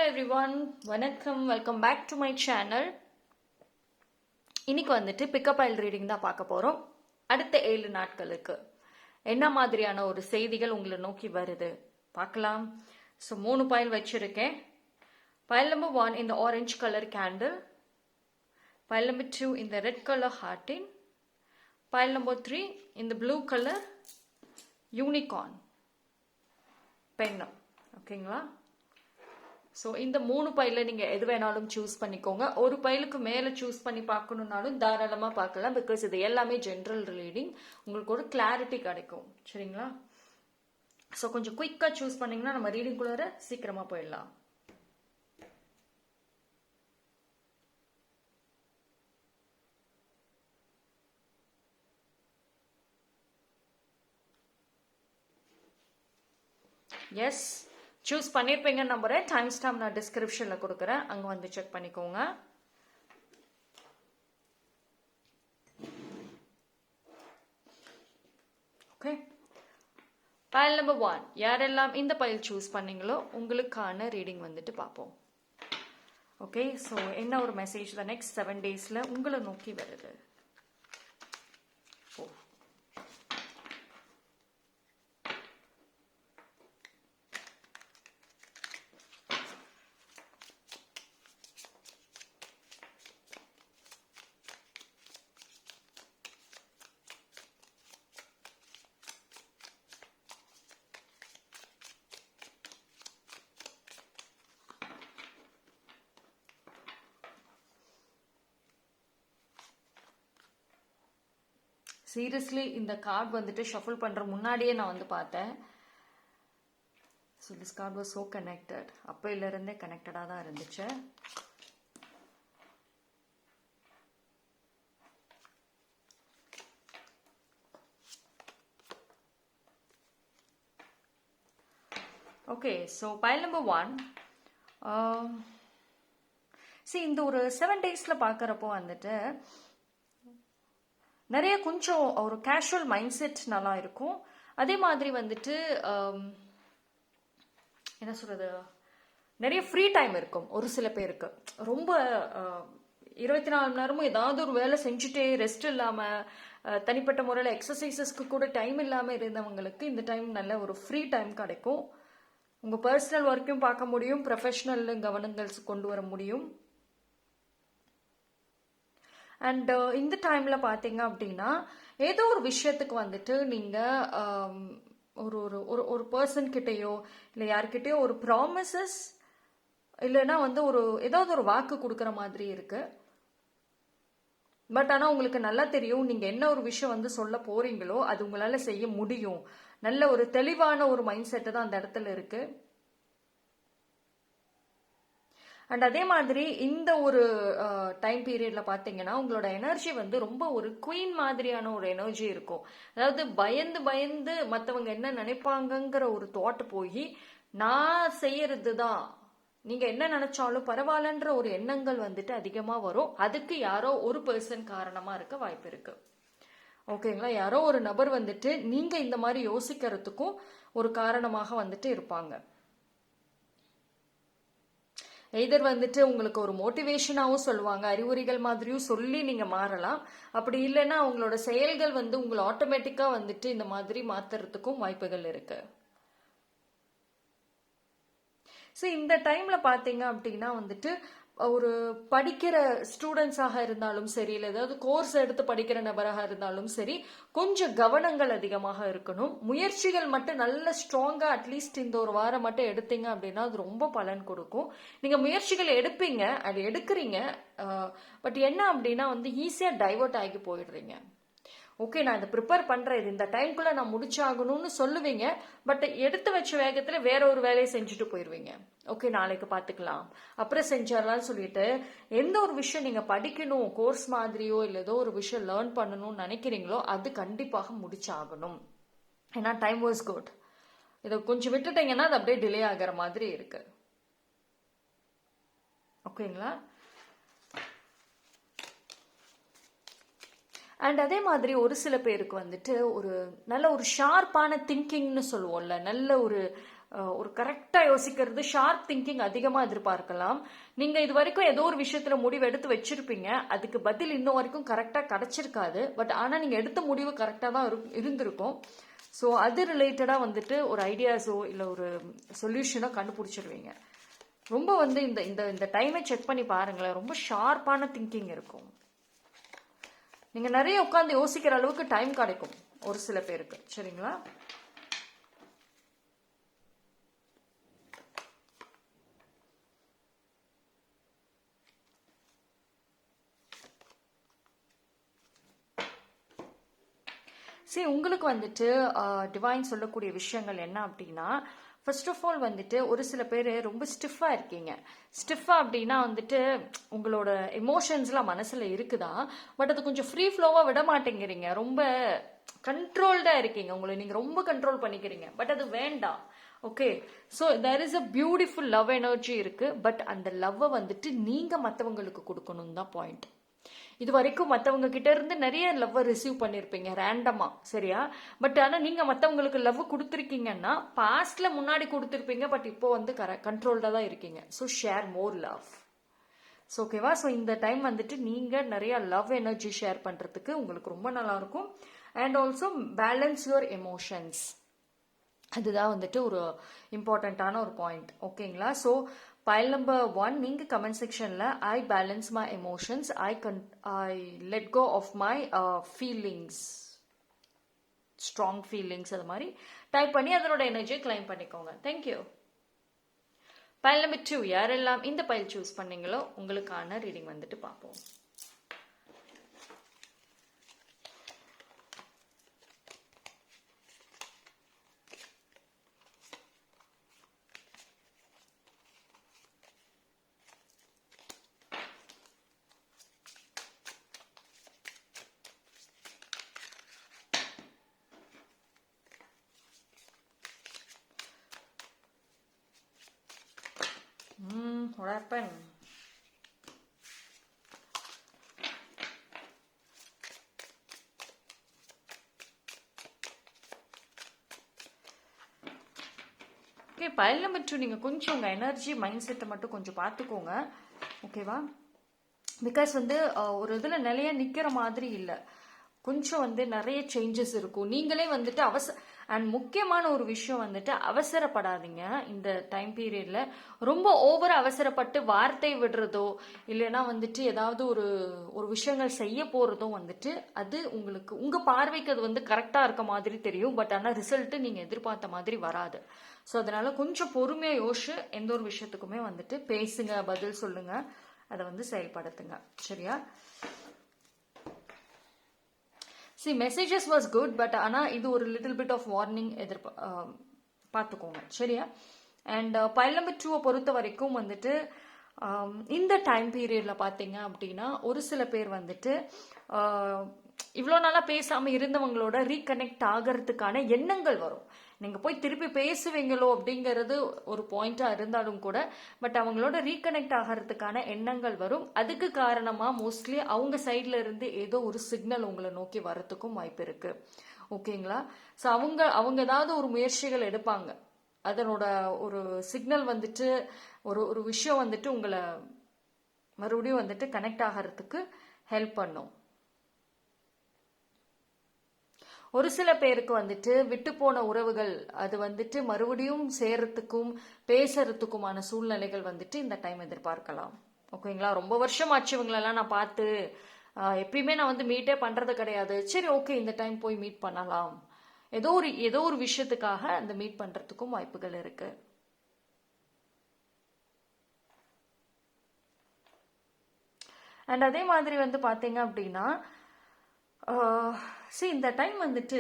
Hello everyone, வணக்கம், welcome back to my channel. இன்னைக்கு வந்துட்டு பிக்கப் ஐல் ரீடிங் தான் பார்க்க போறோம். அடுத்த 7 நாட்களுக்கு என்ன மாதிரியான ஒரு செய்திகள் உங்களை நோக்கி வருது பார்க்கலாம். ஸோ 3 பைல் வச்சிருக்கேன். பைல் நம்பர் 1 இந்த orange colour candle, file number 2 இந்த red colour heart, file number 3 இந்த ப்ளூ கலர் யூனிகார்ன் பென்னம். ஓகேங்களா? ஸோ இந்த 3 பைலில் நீங்கள் எது வேணாலும் சூஸ் பண்ணிக்கோங்க. ஒரு பைலுக்கு மேலே சூஸ் பண்ணி பார்க்கணுன்னாலும் தாராளமாக பார்க்கலாம். பிகாஸ் இது எல்லாமே ஜென்ரல் ரீடிங், உங்களுக்கு ஒரு கிளாரிட்டி கிடைக்கும். சரிங்களா? ஸோ கொஞ்சம் குயிக்காக சூஸ் பண்ணிங்கன்னா நம்ம ரீடிங்குள்ளார சீக்கிரமாக போயிடலாம். எஸ், சூஸ் பண்ணியிருப்பீங்கன்னு நம்புறேன். டைம் ஸ்டாம்ப் நான் டிஸ்கிரிப்ஷனில் கொடுக்குறேன், அங்கே வந்து செக் பண்ணிக்கோங்க. ஓகே, பைல் நம்பர் 1 யாரெல்லாம் இந்த பைல் சூஸ் பண்ணீங்களோ உங்களுக்கான ரீடிங் வந்துட்டு பார்ப்போம். ஓகே, ஸோ என்ன ஒரு மெசேஜ் தான் நெக்ஸ்ட் 7 டேஸில் உங்களை நோக்கி வருது. சீரியஸ்லி இந்த கார்டு வந்துட்டு ஷஃபிள் பண்ணுற முன்னாடியே நான் வந்து பார்த்தேன். So this card was so connected. அப்போயிலிருந்தே கனெக்டடாக தான் இருந்துச்சு. ஓகே, ஸோ பைல் நம்பர் 1 இந்த ஒரு 7 டேஸில் பார்க்குறப்போ வந்துட்டு நிறைய கொஞ்சம் ஒரு கேஷுவல் மைண்ட் செட் நல்லா இருக்கும். அதே மாதிரி வந்துட்டு என்ன சொல்றது, நிறைய ஃப்ரீ டைம் இருக்கும். ஒரு சில பேருக்கு ரொம்ப 24 மணி நேரமும் ஏதாவது ஒரு வேலை செஞ்சுட்டே ரெஸ்ட் இல்லாமல் தனிப்பட்ட முறையில் எக்ஸசைசஸ்க்கு கூட டைம் இல்லாமல் இருந்தவங்களுக்கு இந்த டைம் நல்ல ஒரு ஃப்ரீ டைம் கிடைக்கும். உங்கள் பர்சனல் ஒர்க்கையும் பார்க்க முடியும், ப்ரொஃபஷனல் கவனங்கள் கொண்டு வர முடியும். அண்ட் இந்த டைமில் பார்த்தீங்க அப்படின்னா ஏதோ ஒரு விஷயத்துக்கு வந்துட்டு நீங்கள் ஒரு ஒரு ஒரு பர்சன் கிட்டேயோ இல்லை யார்கிட்டயோ ஒரு ப்ராமிசஸ் இல்லைன்னா வந்து ஒரு ஏதாவது ஒரு வாக்கு கொடுக்குற மாதிரி இருக்கு. பட் ஆனால் உங்களுக்கு நல்லா தெரியும் நீங்கள் என்ன ஒரு விஷயம் வந்து சொல்ல போறீங்களோ அது உங்களால் செய்ய முடியும். நல்ல ஒரு தெளிவான ஒரு மைண்ட் செட்டு தான் அந்த இடத்துல இருக்கு. அண்ட் அதே மாதிரி இந்த ஒரு டைம் பீரியட்ல பார்த்தீங்கன்னா உங்களோட எனர்ஜி வந்து ரொம்ப ஒரு குயின் மாதிரியான ஒரு எனர்ஜி இருக்கும். அதாவது பயந்து பயந்து மற்றவங்க என்ன நினைப்பாங்கங்கிற ஒரு தாட் போய் நான் செய்யறது தான், நீங்க என்ன நினைச்சாலும் பரவாயில்லன்ற ஒரு எண்ணங்கள் வந்துட்டு அதிகமாக வரும். அதுக்கு யாரோ ஒரு பர்சன் காரணமா இருக்க வாய்ப்பு இருக்கு. ஓகேங்களா? யாரோ ஒரு நபர் வந்துட்டு நீங்க இந்த மாதிரி யோசிக்கிறதுக்கும் ஒரு காரணமாக வந்துட்டு இருப்பாங்க. எதர் வந்துட்டு உங்களுக்கு ஒரு மோட்டிவேஷனாகவும் சொல்லுவாங்க, அறிவுரைகள் மாதிரியும் சொல்லி நீங்க மாறலாம். அப்படி இல்லைன்னா அவங்களோட செயல்கள் வந்து உங்களை ஆட்டோமேட்டிக்கா வந்துட்டு இந்த மாதிரி மாத்துறதுக்கும் வாய்ப்புகள் இருக்கு. ஸோ இந்த டைம்ல பாத்தீங்க அப்படின்னா வந்துட்டு ஒரு படிக்கிற ஸ்டூடெண்ட்ஸாக இருந்தாலும் சரி, இல்லை ஏதாவது கோர்ஸ் எடுத்து படிக்கிற நபராக இருந்தாலும் சரி, கொஞ்சம் கவனங்கள் அதிகமாக இருக்கணும். முயற்சிகள் மட்டும் நல்ல ஸ்ட்ராங்கா அட்லீஸ்ட் இந்த ஒரு வாரம் மட்டும் எடுத்தீங்க அப்படின்னா அது ரொம்ப பலன் கொடுக்கும். நீங்க முயற்சிகள் எடுப்பீங்க, அது எடுக்கிறீங்க, பட் என்ன அப்படின்னா வந்து ஈஸியா டைவர்ட் ஆகி போயிடுறீங்க. ஓகே, நான் இதை ப்ரிப்பேர் பண்றேன், இது இந்த டைம்குள்ள நான் முடிச்சாகணும்னு சொல்லுவீங்க. பட் எடுத்து வச்ச வேகத்துல வேற ஒரு வேலையை செஞ்சுட்டு போயிடுவீங்க. ஓகே, நாளைக்கு பார்த்துக்கலாம், அப்புறம் செஞ்சிடலாம்னு சொல்லிட்டு எந்த ஒரு விஷயம் நீங்க படிக்கணும், கோர்ஸ் மாதிரியோ இல்லை ஏதோ ஒரு விஷயம் லேர்ன் பண்ணணும்னு நினைக்கிறீங்களோ அது கண்டிப்பாக முடிச்சாகணும். ஏன்னா டைம் வாஸ் குட். இதை கொஞ்சம் விட்டுட்டீங்கன்னா அது அப்படியே டிலே ஆகிற மாதிரி இருக்கு. ஓகேங்களா? அண்ட் அதே மாதிரி ஒரு சில பேருக்கு வந்துட்டு ஒரு நல்ல ஒரு ஷார்ப்பான திங்கிங்னு சொல்லுவோம்ல, நல்ல ஒரு ஒரு கரெக்டாக யோசிக்கிறது, ஷார்ப் திங்கிங் அதிகமாக எதிர்பார்க்கலாம். நீங்கள் இது வரைக்கும் ஏதோ ஒரு விஷயத்தில் முடிவு எடுத்து வச்சிருப்பீங்க, அதுக்கு பதில் இன்னும் வரைக்கும் கரெக்டாக கிடைச்சிருக்காது. பட் ஆனால் நீங்கள் எடுத்த முடிவு கரெக்டாக தான் இருந்திருக்கும். ஸோ அது ரிலேட்டடாக வந்துட்டு ஒரு ஐடியாஸோ இல்லை ஒரு சொல்யூஷனோ கண்டுபிடிச்சிருவீங்க. ரொம்ப வந்து இந்த இந்த இந்த டைமை செக் பண்ணி பாருங்களேன், ரொம்ப ஷார்ப்பான திங்கிங் இருக்கும். நீங்கள் நிறைய உட்காந்து யோசிக்கிற அளவுக்கு டைம் கிடைக்கும் ஒரு சில பேருக்கு. சரிங்களா? சரி, உங்களுக்கு வந்துட்டு டிவைன் சொல்லக்கூடிய விஷயங்கள் என்ன அப்படின்னா, ஃபர்ஸ்ட் ஆஃப் ஆல் வந்துட்டு ஒரு சில பேர் ரொம்ப ஸ்டிஃபாக இருக்கீங்க. ஸ்டிஃபாக அப்படின்னா வந்துட்டு உங்களோட எமோஷன்ஸ்லாம் மனசில் இருக்குதா, பட் அது கொஞ்சம் ஃப்ரீ ஃப்ளோவாக விட மாட்டேங்கிறீங்க. ரொம்ப கண்ட்ரோல்டாக இருக்கீங்க, உங்களை நீங்கள் ரொம்ப கண்ட்ரோல் பண்ணிக்கிறீங்க. பட் அது வேண்டாம். Okay, so there is a beautiful love energy இருக்கு. பட் அந்த லவ்வை வந்துட்டு நீங்கள் மற்றவங்களுக்கு கொடுக்கணும் தான் பாயிண்ட். இது வரைக்கும் மற்றவங்க கிட்ட இருந்து நிறைய லவ் ரிசீவ் பண்ணியிருப்பீங்க ரேண்டமா, சரியா? பட் ஆனால் நீங்கள் மற்றவங்களுக்கு லவ் கொடுத்துருக்கீங்கன்னா பாஸ்ட்ல முன்னாடி கொடுத்துருப்பீங்க, பட் இப்போ வந்து கண்ட்ரோல்டாக தான் இருக்கீங்க. ஸோ ஷேர் மோர் லவ். ஸோ ஓகேவா? ஸோ இந்த டைம் வந்துட்டு நீங்கள் நிறைய லவ் எனர்ஜி ஷேர் பண்ணுறதுக்கு உங்களுக்கு ரொம்ப நல்லா இருக்கும். And also balance your emotions, அதுதான் வந்துட்டு ஒரு இம்பார்ட்டண்ட்டான ஒரு பாயிண்ட். ஓகேங்களா? ஸோ பைல் நம்பர் 1, நீங்கள் கமெண்ட் செக்ஷனில் I balance my emotions, I let go of my feelings, strong feelings, அது மாதிரி டைப் பண்ணி அதனோட எனர்ஜியை கிளைம் பண்ணிக்கோங்க. தேங்க்யூ. பைல் நம்பர் 2, யாரெல்லாம் இந்த பைல் சூஸ் பண்ணீங்களோ உங்களுக்கான ரீடிங் வந்துட்டு பார்ப்போம். What happened? Okay, file number 2, நீங்கள் கொஞ்சம் உங்கள் எனர்ஜி மைண்ட் செட்டை மட்டும் கொஞ்சம் பார்த்துக்கோங்க. ஓகேவா? பிகாஸ் வந்து ஒரு இதில் நிலையாக நிற்கிற மாதிரி இல்லை, கொஞ்சம் வந்து நிறைய சேஞ்சஸ் இருக்கும். நீங்களே வந்துட்டு அண்ட் முக்கியமான ஒரு விஷயம் வந்துட்டு அவசரப்படாதீங்க. இந்த டைம் பீரியட்ல ரொம்ப ஓவர அவசரப்பட்டு வார்த்தை விடுறதோ இல்லைன்னா வந்துட்டு ஏதாவது ஒரு ஒரு விஷயங்கள் செய்ய போறதோ வந்துட்டு அது உங்களுக்கு உங்க பார்வைக்கு அது வந்து கரெக்டா இருக்க மாதிரி தெரியும். பட் ஆனால் ரிசல்ட் நீங்க எதிர்பார்த்த மாதிரி வராது. ஸோ அதனால கொஞ்சம் பொறுமையா யோசிச்சு எந்த ஒரு விஷயத்துக்குமே வந்துட்டு பேசுங்க, பதில் சொல்லுங்க, அதை வந்து செயல்படுத்துங்க. சரியா? See, messages was good, but ஆனால் இது ஒரு லிட்டில் பிட் ஆஃப் வார்னிங் பார்த்துக்கோங்க. சரியா? அண்ட் பைல் நம்பர் 2 பொறுத்த வரைக்கும் வந்துட்டு இந்த டைம் பீரியட்ல பார்த்தீங்க அப்படின்னா ஒரு சில பேர் வந்துட்டு இவ்வளோ நாளாக பேசாமல் இருந்தவங்களோட ரீகனெக்ட் ஆகிறதுக்கான எண்ணங்கள் வரும். நீங்கள் போய் திருப்பி பேசுவீங்களோ அப்படிங்கிறது ஒரு பாயிண்டாக இருந்தாலும் கூட, பட் அவங்களோட ரீகனெக்ட் ஆகிறதுக்கான எண்ணங்கள் வரும். அதுக்கு காரணமாக மோஸ்ட்லி அவங்க சைடில் இருந்து ஏதோ ஒரு சிக்னல் உங்களை நோக்கி வரத்துக்கும் வாய்ப்பு இருக்கு. ஓகேங்களா? ஸோ அவங்க ஏதாவது ஒரு முயற்சிகள் எடுப்பாங்க, அதனோட ஒரு சிக்னல் வந்துட்டு ஒரு விஷயம் வந்துட்டு உங்களை மறுபடியும் வந்துட்டு கனெக்ட் ஆகிறதுக்கு ஹெல்ப் பண்ணும். ஒரு சில பேருக்கு வந்துட்டு விட்டு போன உறவுகள் அது வந்துட்டு மறுபடியும் சேர்றதுக்கும் பேசுறதுக்குமான சூழ்நிலைகள் வந்துட்டு இந்த டைம் எதிர்பார்க்கலாம். ஓகேங்களா? ரொம்ப வருஷம் ஆச்சு இவங்களெல்லாம் நான் பார்த்து, எப்பயுமே நான் வந்து மீட்டே பண்றது கிடையாது. சரி, ஓகே, இந்த டைம் போய் மீட் பண்ணலாம். ஏதோ ஒரு விஷயத்துக்காக அந்த மீட் பண்றதுக்கும் வாய்ப்புகள் இருக்கு. அண்ட் அதே மாதிரி வந்து பாத்தீங்க அப்படின்னா இந்த டைம் வந்துட்டு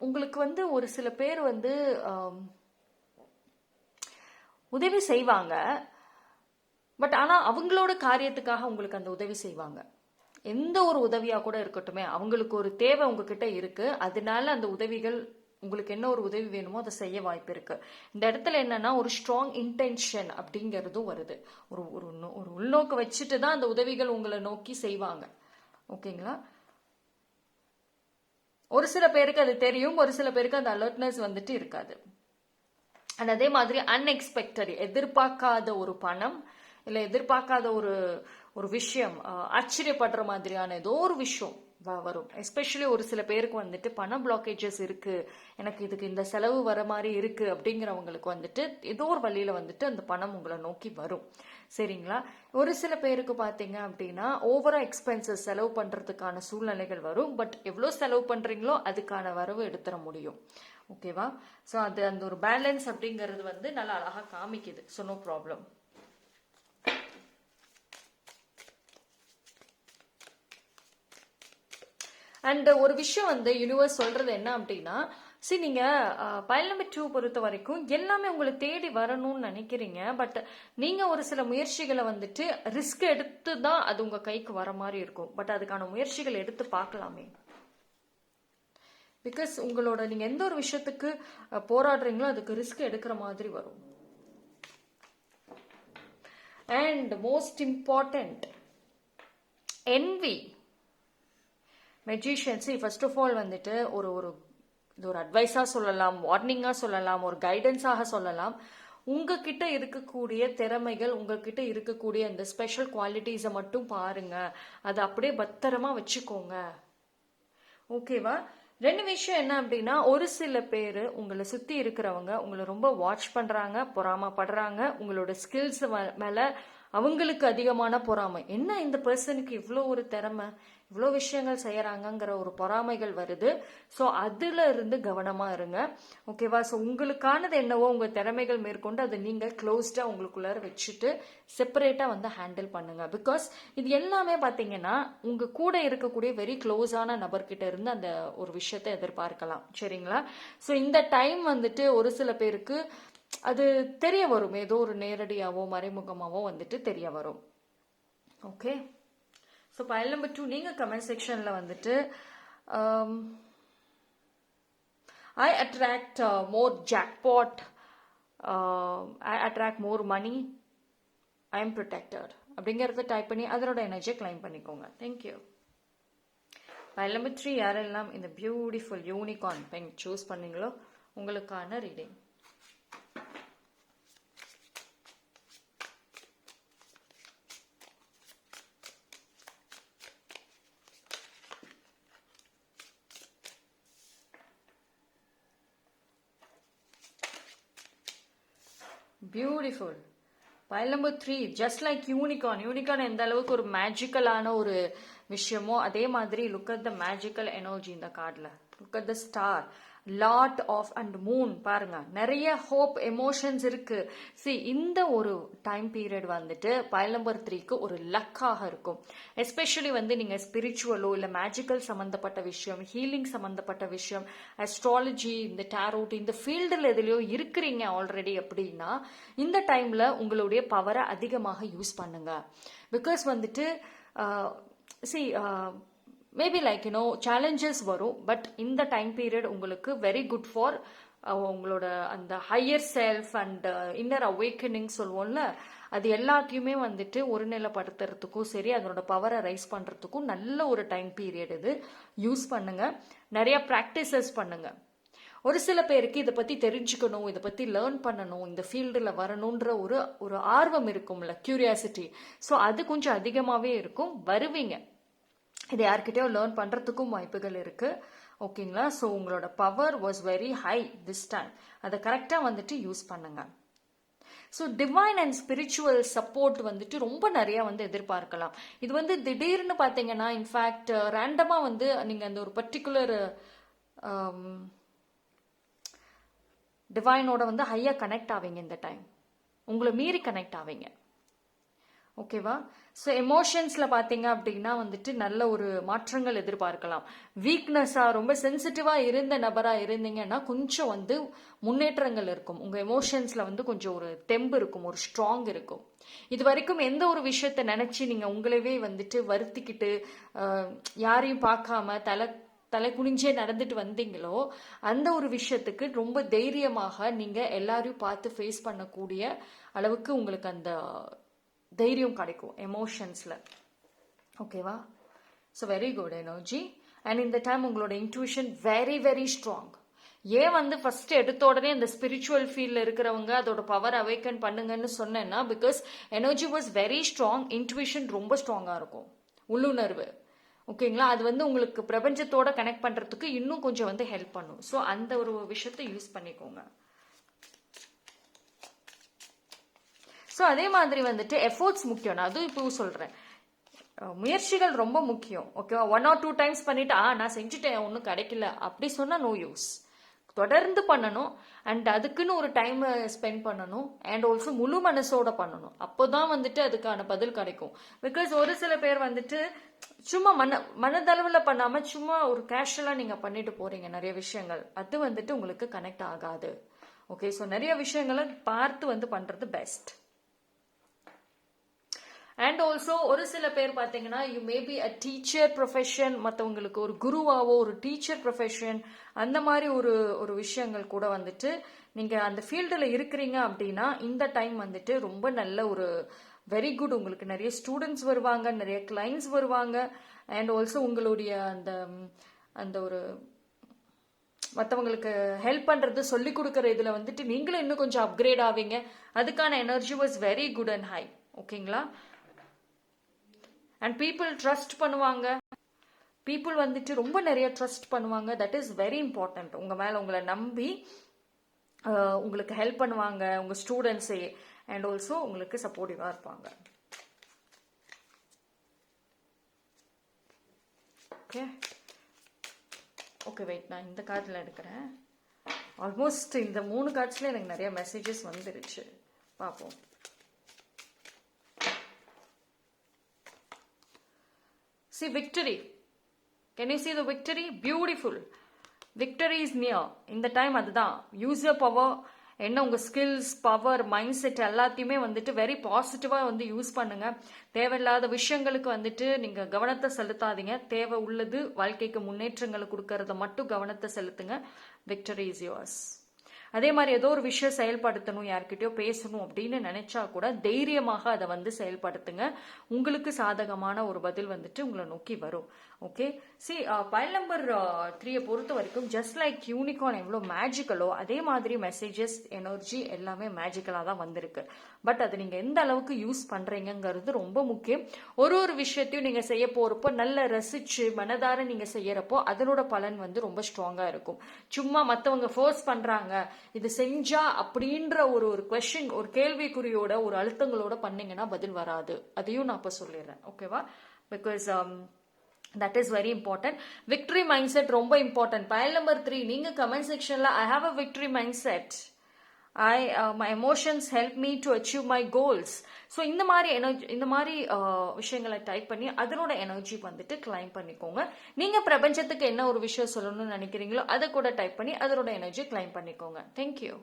உங்களுக்கு வந்து ஒரு சில பேர் வந்து உதவி செய்வாங்க. பட் ஆனால் அவங்களோட காரியத்துக்காக உங்களுக்கு அந்த உதவி செய்வாங்க. எந்த ஒரு உதவியா கூட இருக்கட்டுமே, அவங்களுக்கு ஒரு தேவை உங்ககிட்ட இருக்கு, அதனால அந்த உதவிகள் உங்களுக்கு என்ன ஒரு உதவி வேணுமோ அதை செய்ய வாய்ப்பு இருக்கு. இந்த இடத்துல என்னன்னா ஒரு ஸ்ட்ராங் இன்டென்ஷன் அப்படிங்கிறதும் வருது. ஒரு ஒரு உள்நோக்கு வச்சுட்டு தான் அந்த உதவிகள் உங்களை நோக்கி செய்வாங்க. ஓகேங்களா? ஒரு சில பேருக்கு அது தெரியும், ஒரு சில பேருக்கு அந்த அலர்ட்னஸ் வந்துட்டு இருக்காது. அண்ட் அதே மாதிரி அன்எக்ஸ்பெக்டட், எதிர்பார்க்காத ஒரு பணம் இல்லை எதிர்பார்க்காத ஒரு ஒரு விஷயம், ஆச்சரியப்படுற மாதிரியான ஏதோ ஒரு விஷயம் வரும். எஸ்பெஷலி ஒரு சில பேருக்கு வந்துட்டு பண பிளாக்கேஜஸ் இருக்கு, எனக்கு இதுக்கு இந்த செலவு வர மாதிரி இருக்கு அப்படிங்கிறவங்களுக்கு வந்துட்டு ஏதோ ஒரு வழியில வந்துட்டு அந்த பணம் உங்களை நோக்கி வரும். சரிங்களா? ஒரு சில பேருக்கு பார்த்தீங்க அப்படின்னா ஓவரா எக்ஸ்பென்சஸ் செலவு பண்றதுக்கான சூழ்நிலைகள் வரும். பட் எவ்வளோ செலவு பண்றீங்களோ அதுக்கான வரவு எடுத்துட முடியும். ஓகேவா? ஸோ அது அந்த ஒரு பேலன்ஸ் அப்படிங்கிறது வந்து நல்லா அழகாக காமிக்குது. So no problem. அண்ட் ஒரு விஷயம் வந்து யூனிவர்ஸ் சொல்றது என்ன அப்படின்னா, சரி நீங்க பைல் நம்பர் 2 பொறுத்த வரைக்கும் எல்லாமே உங்களை தேடி வரணும்னு நினைக்கிறீங்க. பட் நீங்க ஒரு சில முயற்சிகளை வந்துட்டு ரிஸ்க் எடுத்து தான் அது உங்க கைக்கு வர மாதிரி இருக்கும். பட் அதுக்கான முயற்சிகள் எடுத்து பார்க்கலாமே. பிகாஸ் உங்களோட நீங்க எந்த ஒரு விஷயத்துக்கு போராடுறீங்களோ அதுக்கு ரிஸ்க் எடுக்கிற மாதிரி வரும். And most important, envy. Magicians first of all வந்துட்டு ஒரு ஒரு இது ஒரு அட்வைஸாக சொல்லலாம், வார்னிங்காக சொல்லலாம், ஒரு கைடன்ஸாக சொல்லலாம். உங்ககிட்ட இருக்கக்கூடிய திறமைகள், உங்ககிட்ட இருக்கக்கூடிய இந்த ஸ்பெஷல் குவாலிட்டிஸை மட்டும் பாருங்க, அதை அப்படியே பத்திரமா வச்சுக்கோங்க. ஓகேவா? ரெண்டு விஷயம் என்ன அப்படின்னா, ஒரு சில பேர் உங்களை சுற்றி இருக்கிறவங்க உங்களை ரொம்ப வாட்ச் பண்ணுறாங்க, பொறாமப்படுறாங்க. உங்களோட ஸ்கில்ஸ் மேலே அவங்களுக்கு அதிகமான பொறாமை. என்ன இந்த பர்சனுக்கு இவ்வளோ ஒரு திறமை, இவ்வளோ விஷயங்கள் செய்யறாங்கிற ஒரு பொறாமைகள் வருது. ஸோ அதுல இருந்து கவனமா இருங்க. ஓகேவா? ஸோ உங்களுக்கானது என்னவோ உங்க திறமைகள் மேற்கொண்டு அதை நீங்க க்ளோஸ்டா உங்களுக்குள்ளார வச்சுட்டு செப்பரேட்டா வந்து ஹேண்டில் பண்ணுங்க. பிகாஸ் இது எல்லாமே பாத்தீங்கன்னா உங்க கூட இருக்கக்கூடிய வெரி க்ளோஸான நபர்கிட்ட இருந்து அந்த ஒரு விஷயத்தை எதிர்பார்க்கலாம். சரிங்களா? ஸோ இந்த டைம் வந்துட்டு ஒரு சில பேருக்கு அது தெரிய வரும், ஏதோ ஒரு நேரடியாவோ மறைமுகமாவோ வந்துட்டு தெரிய வரும். ஓகே? ஸோ பைல் நம்பர் 2 நீங்கள் கமெண்ட் செக்ஷனில் வந்துட்டு I attract more jackpot, I attract more money, I am protected அப்படிங்கிறத டைப் பண்ணி அதனோட எனர்ஜியை கிளைம் பண்ணிக்கோங்க. தேங்க்யூ. பைல் நம்பர் 3 யாரெல்லாம் இந்த பியூட்டிஃபுல் யூனிகார்ன் பென் சூஸ் பண்ணீங்களோ உங்களுக்கான reading. Beautiful. Pile number 3 just like unicorn. Unicorn எந்த அளவுக்கு ஒரு மேஜிக்கலான ஒரு விஷயமோ அதே மாதிரி look at the magical energy இந்த கார்டில். Look at the star, lot of and moon. பாருங்க, நிறைய ஹோப், எமோஷன்ஸ் இருக்கு. சி இந்த ஒரு டைம் பீரியட் வந்துட்டு பைல் நம்பர் 3க்கு ஒரு லக்காக இருக்கும். எஸ்பெஷலி வந்து நீங்க ஸ்பிரிச்சுவலோ இல்லை மேஜிக்கல் சம்பந்தப்பட்ட விஷயம், ஹீலிங் சம்பந்தப்பட்ட விஷயம், அஸ்ட்ராலஜி, இந்த டேரோட், இந்த ஃபீல்டில் எதுலையோ இருக்கிறீங்க ஆல்ரெடி அப்படின்னா இந்த டைம்ல உங்களுடைய பவரை அதிகமாக யூஸ் பண்ணுங்க. பிகாஸ் வந்துட்டு மேபி லைக் சேலஞ்சஸ் வரும். பட் இந்த டைம் பீரியட் உங்களுக்கு வெரி குட் ஃபார் உங்களோட அந்த higher self and inner awakening சொல்லுவோம்ல, அது எல்லாத்தையுமே வந்துட்டு ஒருநிலைப்படுத்துறதுக்கும் சரி, அதனோட பவரை ரைஸ் பண்ணுறதுக்கும் நல்ல ஒரு டைம் பீரியட் இது. யூஸ் பண்ணுங்க, நிறைய ப்ராக்டிசஸ் பண்ணுங்க. ஒரு சில பேருக்கு இதை பற்றி தெரிஞ்சுக்கணும், இதை பற்றி லேர்ன் பண்ணணும், இந்த ஃபீல்டில் வரணுன்ற ஒரு ஆர்வம் இருக்கும்ல, கியூரியாசிட்டி. ஸோ அது கொஞ்சம் அதிகமாகவே இருக்கும், வருவீங்க. இதை யார்கிட்டயோ லேர்ன் பண்ணுறதுக்கும் வாய்ப்புகள் இருக்குது. ஓகேங்களா? ஸோ உங்களோட power was very high this time. அதை கரெக்டாக வந்துட்டு யூஸ் பண்ணுங்க. So divine and spiritual support வந்துட்டு ரொம்ப நிறையா வந்து எதிர்பார்க்கலாம். இது வந்து திடீர்னு பார்த்தீங்கன்னா இன்ஃபேக்ட் ரேண்டமாக வந்து நீங்கள் அந்த ஒரு பர்டிகுலர் டிவைனோட வந்து ஹையாக கனெக்ட் ஆவீங்க. இந்த டைம் உங்களை மீறி கனெக்ட் ஆவீங்க. ஓகேவா? ஸோ எமோஷன்ஸில் பார்த்தீங்க அப்படின்னா வந்துட்டு நல்ல ஒரு மாற்றங்கள் எதிர்பார்க்கலாம். வீக்னஸாக ரொம்ப சென்சிட்டிவாக இருந்த நபராக இருந்தீங்கன்னா கொஞ்சம் வந்து முன்னேற்றங்கள் இருக்கும். உங்கள் எமோஷன்ஸில் வந்து கொஞ்சம் ஒரு தெம்பு இருக்கும், ஒரு ஸ்ட்ராங் இருக்கும். இது வரைக்கும் எந்த ஒரு விஷயத்தை நினச்சி நீங்கள் உங்களவே வந்துட்டு வருத்திக்கிட்டு யாரையும் பார்க்காம தலை குனிஞ்சே நடந்துட்டு வந்தீங்களோ அந்த ஒரு விஷயத்துக்கு ரொம்ப தைரியமாக நீங்கள் எல்லாரையும் பார்த்து ஃபேஸ் பண்ணக்கூடிய அளவுக்கு உங்களுக்கு அந்த தைரியம் கிடைக்கும் எமோஷன்ஸில். ஓகேவா? So very good energy. And இந்த டைம் உங்களோட இன்ட்யூஷன் வெரி வெரி ஸ்ட்ராங். ஏன் வந்து ஃபர்ஸ்ட் எடுத்த உடனே அந்த ஸ்பிரிச்சுவல் ஃபீல்ட்ல இருக்கிறவங்க அதோட பவர் அவேக்கன் பண்ணுங்கன்னு சொன்னேன்னா, because energy was very strong, intuition ரொம்ப ஸ்ட்ராங்கா இருக்கும், உள்ளுணர்வு. ஓகேங்களா, அது வந்து உங்களுக்கு பிரபஞ்சத்தோட கனெக்ட் பண்றதுக்கு இன்னும் கொஞ்சம் வந்து ஹெல்ப் பண்ணும். ஸோ அந்த ஒரு விஷயத்தை யூஸ் பண்ணிக்கோங்க. ஸோ அதே மாதிரி வந்துட்டு எஃபோர்ட்ஸ் முக்கியம். நான் அதுவும் இப்போ சொல்றேன், முயற்சிகள் ரொம்ப முக்கியம். ஓகேவா, 1 or 2 times பண்ணிட்டு நான் செஞ்சுட்டேன் ஒன்றும் கிடைக்கல அப்படி சொன்னா நோ யூஸ். தொடர்ந்து பண்ணணும், அண்ட் அதுக்குன்னு ஒரு டைம் ஸ்பெண்ட் பண்ணணும், அண்ட் ஆல்சோ முழு மனசோட பண்ணணும். அப்போதான் வந்துட்டு அதுக்கான பதில் கிடைக்கும். பிகாஸ் ஒரு சில பேர் வந்துட்டு சும்மா மனதளவுல பண்ணாம சும்மா ஒரு கேஷுவலா நீங்க பண்ணிட்டு போறீங்க நிறைய விஷயங்கள், அது வந்துட்டு உங்களுக்கு கனெக்ட் ஆகாது. ஓகே, ஸோ நிறைய விஷயங்களை பார்த்து வந்து பண்றது பெஸ்ட். அண்ட் ஆல்சோ ஒரு சில பேர் பார்த்தீங்கன்னா, you may be a teacher profession, மற்றவங்களுக்கு ஒரு குருவாவோ ஒரு டீச்சர் ப்ரொஃபஷன், அந்த மாதிரி ஒரு விஷயங்கள் கூட வந்துட்டு நீங்கள் அந்த ஃபீல்டில் இருக்கிறீங்க அப்படின்னா இந்த டைம் வந்துட்டு ரொம்ப நல்ல ஒரு வெரி குட். உங்களுக்கு நிறைய ஸ்டூடெண்ட்ஸ் வருவாங்க, நிறைய கிளைண்ட்ஸ் வருவாங்க, அண்ட் ஆல்சோ உங்களுடைய அந்த அந்த ஒரு மற்றவங்களுக்கு ஹெல்ப் பண்ணுறது சொல்லி கொடுக்குற இதில் வந்துட்டு நீங்களும் இன்னும் கொஞ்சம் அப்கிரேட் ஆவீங்க. அதுக்கான energy was very good and high. ஓகேங்களா, அண்ட் பீப்புள் ட்ரஸ்ட் பண்ணுவாங்க, பீப்புள் வந்துட்டு ரொம்ப நிறைய ட்ரஸ்ட் பண்ணுவாங்க. That is very important. உங்கள் மேலே உங்களை நம்பி உங்களுக்கு ஹெல்ப் பண்ணுவாங்க உங்கள் ஸ்டூடெண்ட்ஸே, அண்ட் ஆல்சோ உங்களுக்கு சப்போர்ட்டிவாக இருப்பாங்க. ஓகே ஓகே வெயிட், நான் இந்த கார்டில் எடுக்கிறேன். ஆல்மோஸ்ட் இந்த 3 கார்ட்ஸில் எனக்கு நிறைய மெசேஜஸ் வந்துருச்சு, பார்ப்போம். See victory. Can you see the victory? Beautiful. Victory is near. இந்த டைம் அதுதான். Use your power. என்ன உங்கள் ஸ்கில்ஸ், பவர், மைண்ட் செட் எல்லாத்தையுமே வந்துட்டு வெரி பாசிட்டிவாக வந்து யூஸ் பண்ணுங்க. தேவையில்லாத விஷயங்களுக்கு வந்துட்டு நீங்கள் கவனத்தை செலுத்தாதீங்க. தேவை உள்ளது வாழ்க்கைக்கு முன்னேற்றங்களை கொடுக்கறத மட்டும் கவனத்தை செலுத்துங்க. Victory is yours. அதே மாதிரி ஏதோ ஒரு விஷயம் செயல்படுத்தணும், யார்கிட்டயோ பேசணும் அப்படின்னு நினைச்சா கூட தைரியமாக அதை வந்து செயல்படுத்துங்க. உங்களுக்கு சாதகமான ஒரு பதில் வந்துட்டு உங்களை நோக்கி வரும். ஓகே, சி பைல் நம்பர் 3 பொறுத்த வரைக்கும் ஜஸ்ட் லைக் யூனிகார்ன் எவ்வளோ மேஜிக்கலோ அதே மாதிரி மெசேஜஸ், எனர்ஜி எல்லாமே மேஜிக்கலாக தான் வந்திருக்கு. பட் அது நீங்கள் எந்த அளவுக்கு யூஸ் பண்ணுறீங்கிறது ரொம்ப முக்கியம். ஒரு விஷயத்தையும் நீங்கள் செய்ய போகிறப்போ நல்ல ரசிச்சு மனதார நீங்கள் செய்யறப்போ அதனோட பலன் வந்து ரொம்ப ஸ்ட்ராங்காக இருக்கும். சும்மா மற்றவங்க ஃபோர்ஸ் பண்ணுறாங்க இது செஞ்சா அப்படின்ற ஒரு கொஸ்டின், ஒரு கேள்விக்குறியோட ஒரு அழுத்தங்களோட பண்ணீங்கன்னா பதில் வராது. அதையும் நான் இப்போ சொல்லிடுறேன். ஓகேவா, because that is very important. Victory mindset ரொம்ப important. பைல் நம்பர் 3 நீங்க கமெண்ட் செக்ஷன்ல I have a victory mindset, my emotions help me to achieve my goals. So இந்த மாதிரி எனர்ஜி, இந்த மாதிரி விஷயங்களை டைப் பண்ணி அதனோட எனர்ஜி வந்துட்டு கிளைம் பண்ணிக்கோங்க. நீங்க பிரபஞ்சத்துக்கு என்ன ஒரு விஷயம் சொல்லணும்னு நினைக்கிறீங்களோ அதை கூட டைப் பண்ணி அதனோட எனர்ஜி கிளைம் பண்ணிக்கோங்க. தேங்க்யூ.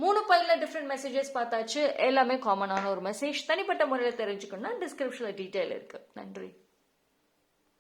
3 பைலில் டிஃப்ரெண்ட் மெசேஜஸ் பார்த்தாச்சு. எல்லாமே காமனான ஒரு மெசேஜ். தனிப்பட்ட முறையில் தெரிஞ்சுக்கணும்னா டிஸ்கிரிப்ஷனில் டீட்டெயில் இருக்கு. நன்றி.